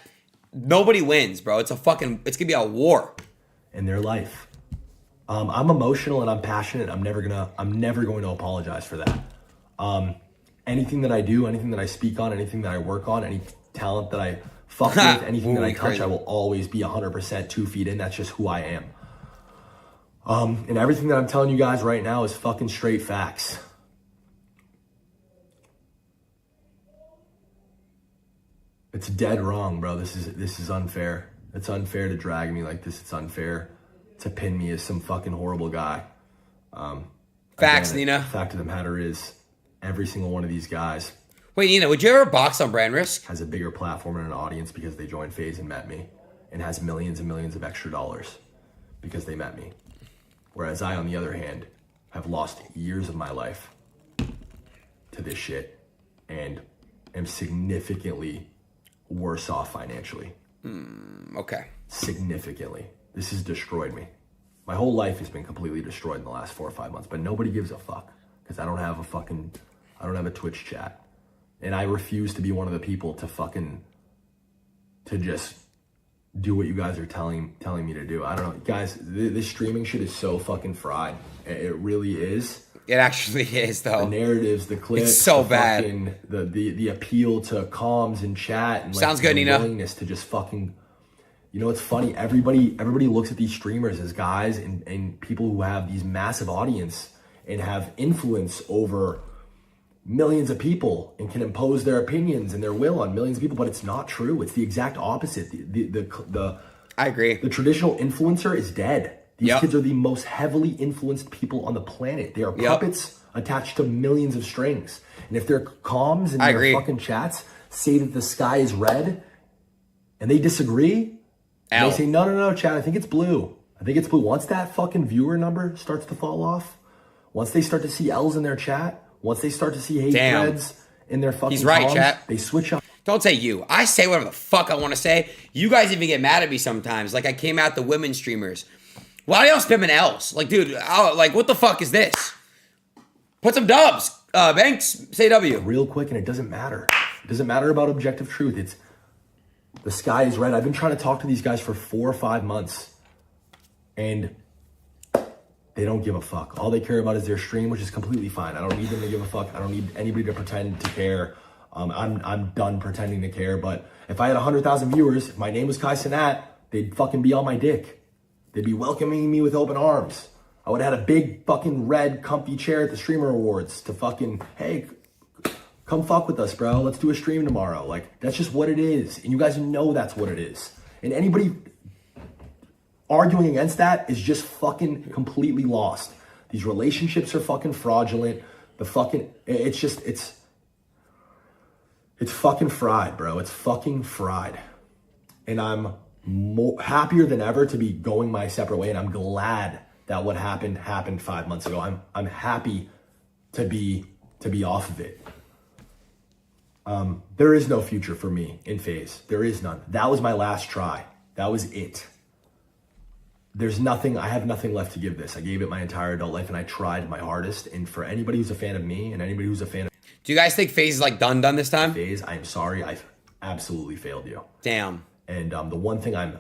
Nobody wins, bro. It's gonna be a war. In their life. I'm emotional and I'm passionate. I'm never going to apologize for that. Anything that I do, anything that I speak on, anything that I work on, any talent that I fuck with, anything that I touch, crazy. I will always be 100% 2 feet in. That's just who I am. And everything that I'm telling you guys right now is fucking straight facts. It's dead wrong, bro. This is unfair. It's unfair to drag me like this. It's unfair to pin me as some fucking horrible guy. Facts, again, Nina. The fact of the matter is, every single one of these guys. Wait, Nina, would you ever box on brand risk? Has a bigger platform and an audience because they joined FaZe and met me, and has millions and millions of extra dollars because they met me. Whereas I, on the other hand, have lost years of my life to this shit and am significantly worse off financially. Okay. Significantly. This has destroyed me. My whole life has been completely destroyed in the last 4 or 5 months, but nobody gives a fuck because I don't have a Twitch chat. And I refuse to be one of the people to just do what you guys are telling me to do. I don't know. Guys, this streaming shit is so fucking fried. It really is. It actually is, though. The narratives, the clips, it's so bad. The appeal to comms and chat, and like sounds good, Nina. Willingness to just fucking, you know, it's funny. Everybody looks at these streamers as guys and people who have these massive audience and have influence over millions of people and can impose their opinions and their will on millions of people, but it's not true. It's the exact opposite. I agree. The traditional influencer is dead. These kids are the most heavily influenced people on the planet. They are puppets attached to millions of strings. And if their comms and their fucking chats say that the sky is red and they disagree, and they say, no, chat, I think it's blue. I think it's blue. Once that fucking viewer number starts to fall off, once they start to see L's in their chat, once they start to see hate threads in their fucking He's right, comms, chat. They switch up. Don't say you. I say whatever the fuck I want to say. You guys even get mad at me sometimes. Like, I came out the women streamers. Why y'all spamming L's? Like, dude, like, what the fuck is this? Put some dubs. Banks, say W. Real quick, and it doesn't matter. It doesn't matter about objective truth. It's the sky is red. I've been trying to talk to these guys for 4 or 5 months, and they don't give a fuck. All they care about is their stream, which is completely fine. I don't need them to give a fuck. I don't need anybody to pretend to care. I'm done pretending to care. But if I had 100,000 viewers, if my name was Kaysan, they'd fucking be on my dick. They'd be welcoming me with open arms. I would have had a big fucking red comfy chair at the Streamer Awards to fucking, hey, come fuck with us, bro. Let's do a stream tomorrow. Like, that's just what it is. And you guys know that's what it is. And anybody arguing against that is just fucking completely lost. These relationships are fucking fraudulent. It's fucking fried, bro. It's fucking fried. And I'm happier than ever to be going my separate way, and I'm glad that what happened 5 months ago. I'm happy to be off of it. There is no future for me in FaZe. There is none. That was my last try. That was it. There's nothing. I have nothing left to give this. I gave it my entire adult life, and I tried my hardest. And for anybody who's a fan of me and anybody who's a fan of Do you guys think FaZe is like done this time? FaZe, I'm sorry, I've absolutely failed you. Damn. And the one thing I'm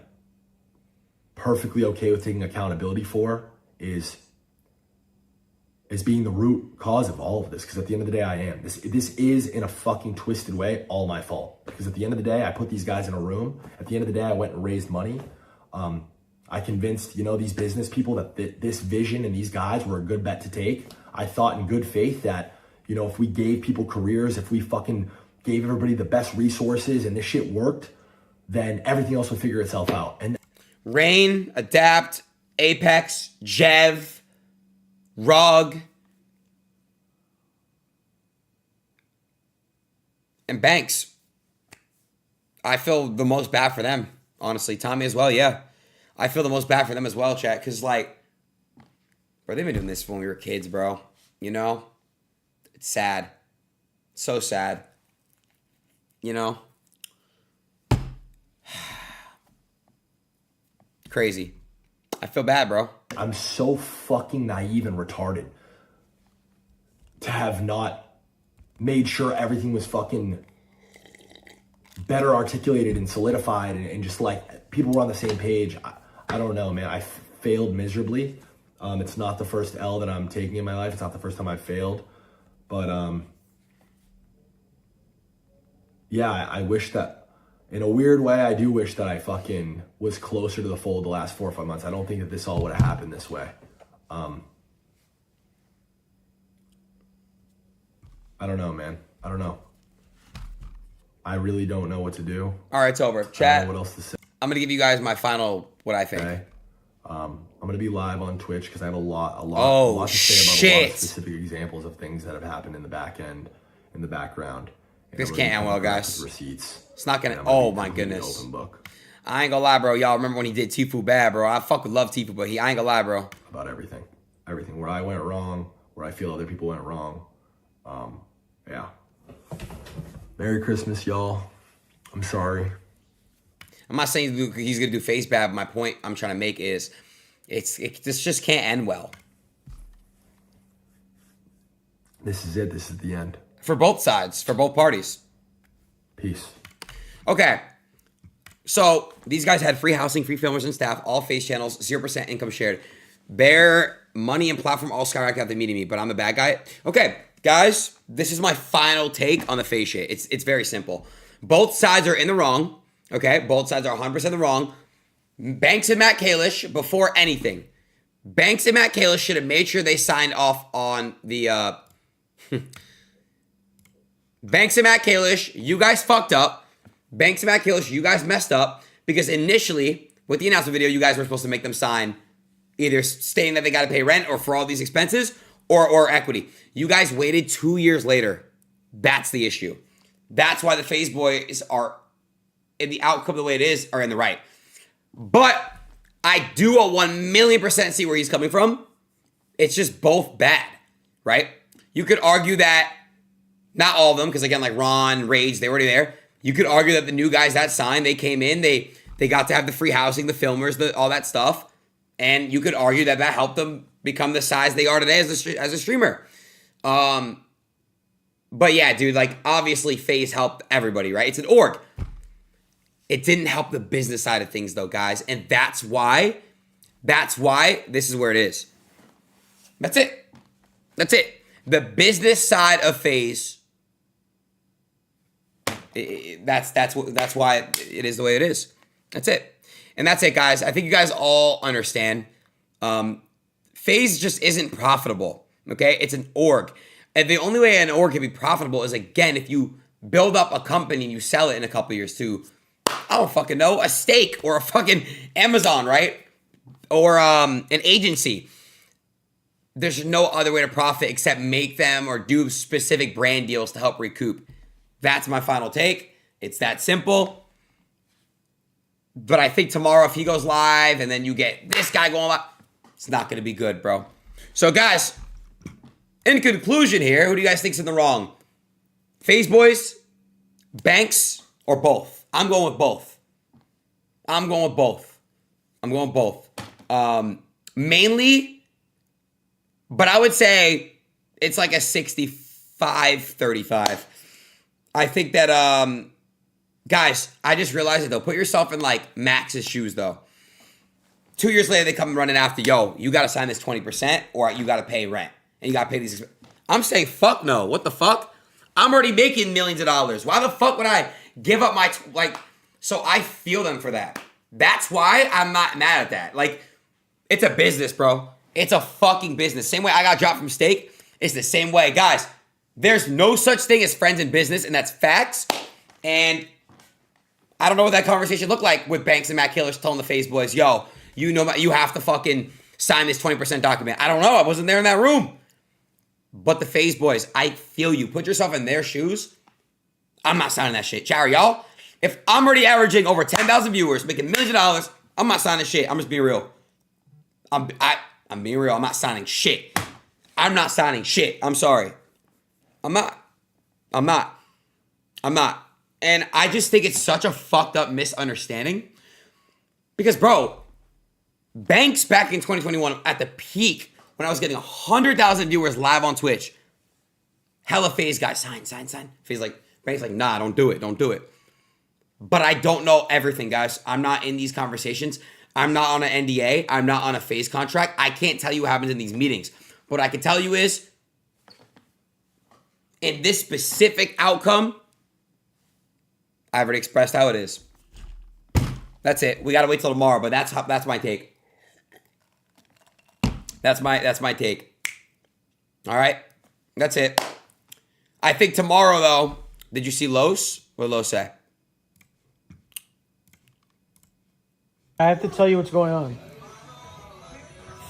perfectly okay with taking accountability for is being the root cause of all of this. Because at the end of the day, I am. This is, in a fucking twisted way, all my fault. Because at the end of the day, I put these guys in a room. At the end of the day, I went and raised money. I convinced, these business people that this vision and these guys were a good bet to take. I thought in good faith that, if we gave people careers, if we fucking gave everybody the best resources and this shit worked, then everything else would figure itself out. And Rain, Adapt, Apex, Jev, Rug, and Banks. I feel the most bad for them, honestly. Tommy as well, yeah. I feel the most bad for them as well, chat. Because, bro, they've been doing this when we were kids, bro. It's sad. So sad. Crazy. I feel bad, bro. I'm so fucking naive and retarded to have not made sure everything was fucking better articulated and solidified and just people were on the same page. I don't know, man. I failed miserably. It's not the first L that I'm taking in my life. It's not the first time I've failed. But yeah, I wish that, in a weird way, I do wish that I fucking was closer to the fold the last 4 or 5 months. I don't think that this all would have happened this way. I don't know, man. I don't know. I really don't know what to do. All right, it's over. I don't Chat. know what else to say. I'm going to give you guys my final, what I think. Okay. I'm going to be live on Twitch because I have a lot to say about a lot of specific examples of things that have happened in the back end, in the background. This can't end well, guys. Receipts. It's not going to, oh my goodness. Open book I ain't gonna lie, bro. Y'all remember when he did Tfue bad, bro? I fucking love Tfue, but I ain't gonna lie, bro. about everything. Everything. Where I went wrong, where I feel other people went wrong. Yeah. Merry Christmas, y'all. I'm sorry. I'm not saying he's gonna do FaZe bad, but my point I'm trying to make is this just can't end well. This is it. This is the end. For both sides, for both parties. Peace. Okay. So these guys had free housing, free filmers and staff, all FaZe channels, 0% income shared. Their money and platform all skyrocketed after meeting me, but I'm the bad guy. Okay, guys, this is my final take on the FaZe shit. It's very simple. Both sides are in the wrong. Okay, both sides are 100% in the wrong. Banks and Matt Kalish, before anything, Banks and Matt Kalish should have made sure they signed off on the Banks and Matt Kalish, you guys fucked up. Banks and Matt Kalish, you guys messed up because initially, with the announcement video, you guys were supposed to make them sign either stating that they got to pay rent or for all these expenses or equity. You guys waited 2 years later. That's the issue. That's why the FaZe boys are, in the outcome the way it is, are in the right. But I do a 1,000,000% see where he's coming from. It's just both bad, right? You could argue that, not all of them, because again, like Ron, Rage, they were already there. You could argue that the new guys that signed, they came in, they got to have the free housing, the filmers, all that stuff. And you could argue that helped them become the size they are today as a streamer. But yeah, dude, like obviously FaZe helped everybody, right? It's an org. It didn't help the business side of things though, guys. And that's why this is where it is. That's it. The business side of FaZe, that's why it is the way it is. That's it. And that's it, guys. I think you guys all understand. FaZe just isn't profitable, okay? It's an org. And the only way an org can be profitable is, again, if you build up a company and you sell it in a couple years to, I don't fucking know, a stake or a fucking Amazon, right? Or an agency. There's no other way to profit except make them or do specific brand deals to help recoup. That's my final take. It's that simple. But I think tomorrow, if he goes live and then you get this guy going live, it's not going to be good, bro. So, guys, in conclusion here, who do you guys think's in the wrong? FaZe boys, Banks, or both? I'm going with both. Mainly, but I would say it's like a 65% 5:35. I think that guys, I just realized it though. Put yourself in like Max's shoes though. 2 years later, they come running after, yo, you got to sign this 20% or you got to pay rent. And you got to pay these. I'm saying, fuck no. What the fuck? I'm already making millions of dollars. Why the fuck would I give up my, so I feel them for that. That's why I'm not mad at that. Like, it's a business, bro. It's a fucking business. Same way I got dropped from Stake, it's the same way. Guys, there's no such thing as friends in business, and that's facts. And I don't know what that conversation looked like with Banks and Matt Killers telling the FaZe boys, yo, you know, you have to fucking sign this 20% document. I don't know. I wasn't there in that room. But the FaZe boys, I feel you. Put yourself in their shoes. I'm not signing that shit. Chowder, y'all. If I'm already averaging over 10,000 viewers, making millions of dollars, I'm not signing shit. I'm just being real. I'm being real. I'm not signing shit. I'm not signing shit. I'm sorry. I'm not. And I just think it's such a fucked up misunderstanding. Because, bro, Banks back in 2021 at the peak when I was getting 100,000 viewers live on Twitch. Hella FaZe guys, sign. FaZe like, Banks like, nah, don't do it. But I don't know everything, guys. I'm not in these conversations. I'm not on an NDA. I'm not on a FaZe contract. I can't tell you what happens in these meetings. What I can tell you is, in this specific outcome, I've already expressed how it is. That's it. We gotta wait till tomorrow, but that's my take. That's my take. All right, that's it. I think tomorrow though. Did you see Los? What did Los say? I have to tell you what's going on.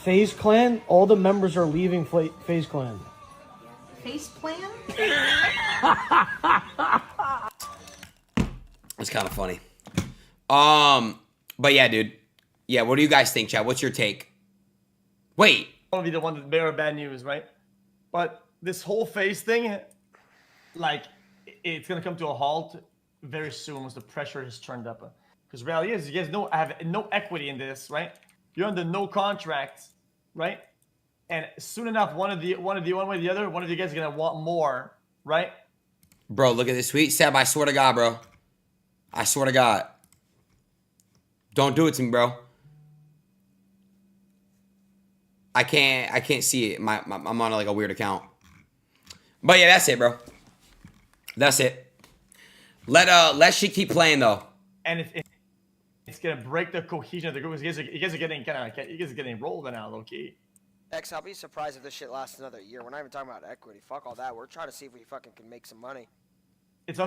FaZe Clan, all the members are leaving FaZe Clan. Face plan? It's kind of funny. But yeah, dude. Yeah, what do you guys think, Chad? What's your take? Wait. I want to be the one that bear bad news, right? But this whole FaZe thing, like, it's gonna come to a halt very soon once the pressure is turned up. Because reality is, you guys have no equity in this, right? You're under no contract, right? And soon enough, one way or the other, one of you guys is gonna want more, right? Bro, look at this tweet. Seb, I swear to God, bro. I swear to God. Don't do it to me, bro. I can't see it. I'm on like a weird account. But yeah, that's it, bro. That's it. Let she keep playing though. And it's gonna break the cohesion of the group. You guys are getting rolled now, low key. X, I'll be surprised if this shit lasts another year. We're not even talking about equity. Fuck all that. We're trying to see if we fucking can make some money. It's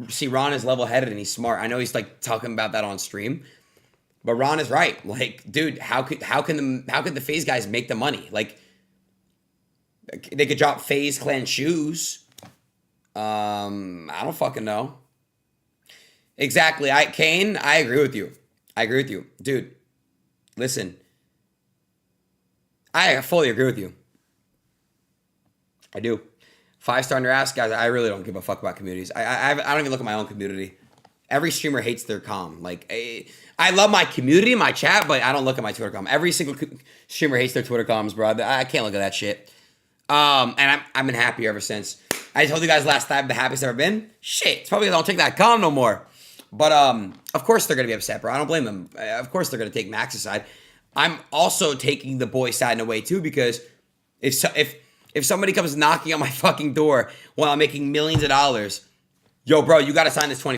see, Ron is level-headed and he's smart. I know he's like talking about that on stream, but Ron is right. Like, dude, how can the FaZe guys make the money? Like, they could drop FaZe Clan shoes. I don't fucking know. Exactly. Kane, I agree with you. Dude, listen. I fully agree with you. I do. 5-star on your ass, guys. I really don't give a fuck about communities. I don't even look at my own community. Every streamer hates their comm. Like, I love my community, my chat, but I don't look at my Twitter comm. Every single streamer hates their Twitter comms, bro. I can't look at that shit. And I've been happy ever since. I told you guys last time the happiest I've ever been. Shit, it's probably I don't take that comm no more. But of course they're gonna be upset, bro. I don't blame them. Of course they're gonna take Max's side. I'm also taking the boy side in a way too, because if somebody comes knocking on my fucking door while I'm making millions of dollars, yo, bro, you gotta sign this 20.